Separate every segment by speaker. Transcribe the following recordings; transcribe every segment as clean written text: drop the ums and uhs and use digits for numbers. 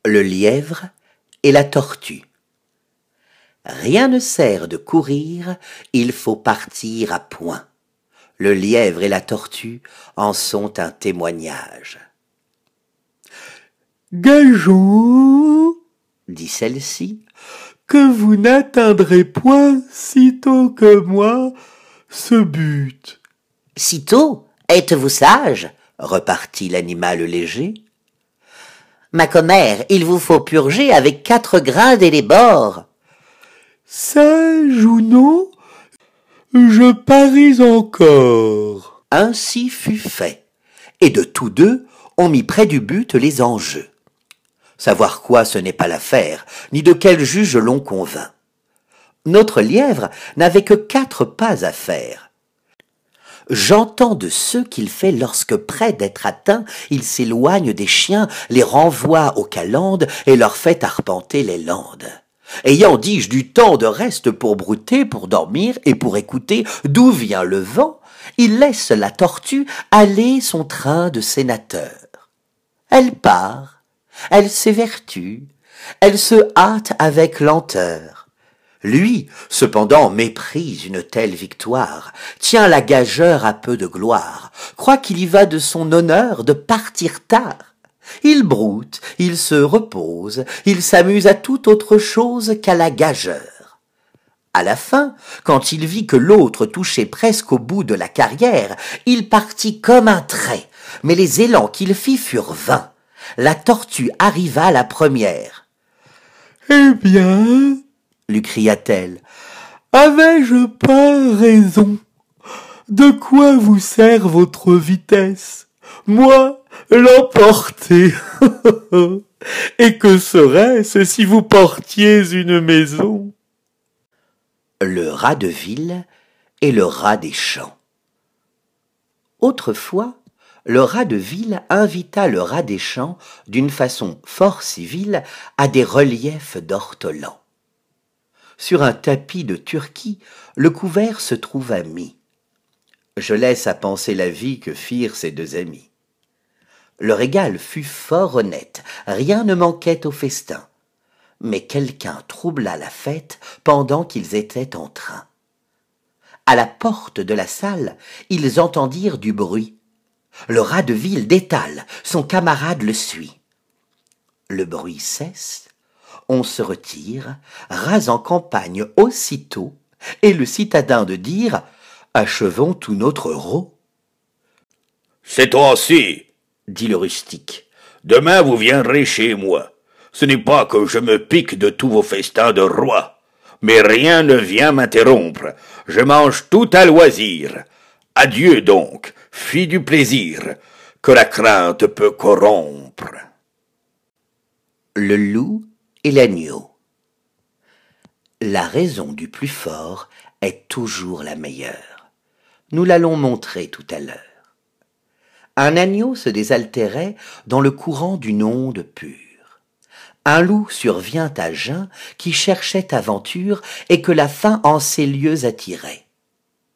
Speaker 1: le lièvre et la tortue. Rien ne sert de courir, il faut partir à point. Le lièvre et la tortue en sont un témoignage. « Gageons, dit celle-ci, que vous n'atteindrez point sitôt que moi ce but. »« Sitôt, êtes-vous sage ?» repartit l'animal léger. « Ma commère, il vous faut purger avec 4 grains dès les bords. »« Sage ou non, je parie encore. » Ainsi fut fait, et de tous deux, on mit près du but les enjeux. Savoir quoi, ce n'est pas l'affaire, ni de quel juge l'on convainc. Notre lièvre n'avait que 4 pas à faire. J'entends de ceux qu'il fait lorsque, près d'être atteint, il s'éloigne des chiens, les renvoie aux calendes et leur fait arpenter les landes. Ayant, dis-je, du temps de reste pour brouter, pour dormir et pour écouter d'où vient le vent, il laisse la tortue aller son train de sénateur. Elle part, elle s'évertue, elle se hâte avec lenteur. Lui, cependant, méprise une telle victoire, tient la gageure à peu de gloire, croit qu'il y va de son honneur de partir tard. Il broute, il se repose, il s'amuse à toute autre chose qu'à la gageure. À la fin, quand il vit que l'autre touchait presque au bout de la carrière, il partit comme un trait, mais les élans qu'il fit furent vains. La tortue arriva la première. « Eh bien, lui cria-t-elle, avais-je pas raison? De quoi vous sert votre vitesse? Moi, l'emporter. Et que serait-ce si vous portiez une maison? » Le rat de ville et le rat des champs. Autrefois, le rat de ville invita le rat des champs, d'une façon fort civile, à des reliefs d'ortolans. Sur un tapis de Turquie, le couvert se trouva mis. Je laisse à penser la vie que firent ces 2 amis. Le régal fut fort honnête, rien ne manquait au festin. Mais quelqu'un troubla la fête pendant qu'ils étaient en train. À la porte de la salle, ils entendirent du bruit. Le rat de ville détale, son camarade le suit. Le bruit cesse, on se retire, rase en campagne aussitôt, et le citadin de dire « Achevons tout notre rot. »«
Speaker 2: C'est ainsi, dit le rustique. Demain vous viendrez chez moi. Ce n'est pas que je me pique de tous vos festins de roi, mais rien ne vient m'interrompre. Je mange tout à loisir. Adieu donc, fille du plaisir, que la crainte peut corrompre. »
Speaker 1: Le loup et l'agneau. La raison du plus fort est toujours la meilleure. Nous l'allons montrer tout à l'heure. Un agneau se désaltérait dans le courant d'une onde pure. Un loup survient à jeun qui cherchait aventure et que la faim en ces lieux attirait.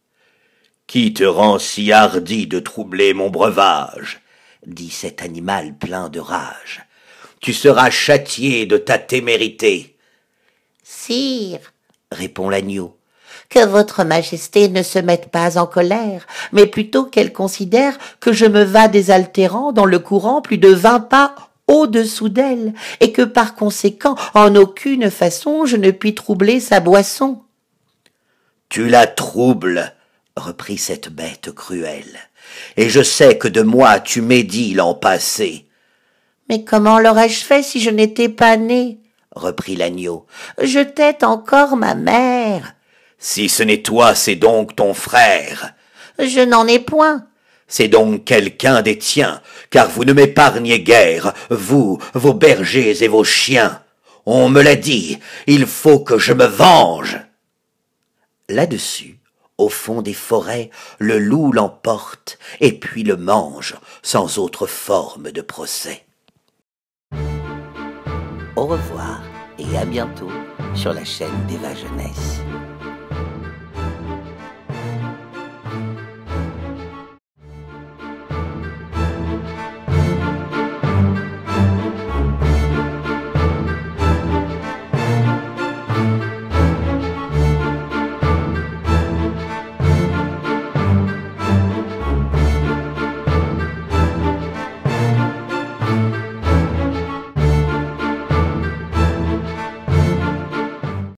Speaker 2: « Qui te rend si hardi de troubler mon breuvage ?»
Speaker 1: dit cet animal plein de rage.
Speaker 2: « Tu seras châtié de ta témérité. »«
Speaker 3: Sire, répond l'agneau, que votre majesté ne se mette pas en colère, mais plutôt qu'elle considère que je me vas désaltérant dans le courant plus de 20 pas au-dessous d'elle, et que par conséquent, en aucune façon, je ne puis troubler sa boisson. »«
Speaker 2: Tu la troubles, reprit cette bête cruelle, et je sais que de moi tu médis l'an passé. »«
Speaker 3: Mais comment l'aurais-je fait si je n'étais pas né ?» reprit l'agneau. « Je tette encore ma mère. »«
Speaker 2: Si ce n'est toi, c'est donc ton frère. »«
Speaker 3: Je n'en ai point. »«
Speaker 2: C'est donc quelqu'un des tiens, car vous ne m'épargnez guère, vous, vos bergers et vos chiens. On me l'a dit, il faut que je me venge. »
Speaker 1: Là-dessus, au fond des forêts, le loup l'emporte et puis le mange, sans autre forme de procès. Au revoir et à bientôt sur la chaîne d'Eva Jeunesse.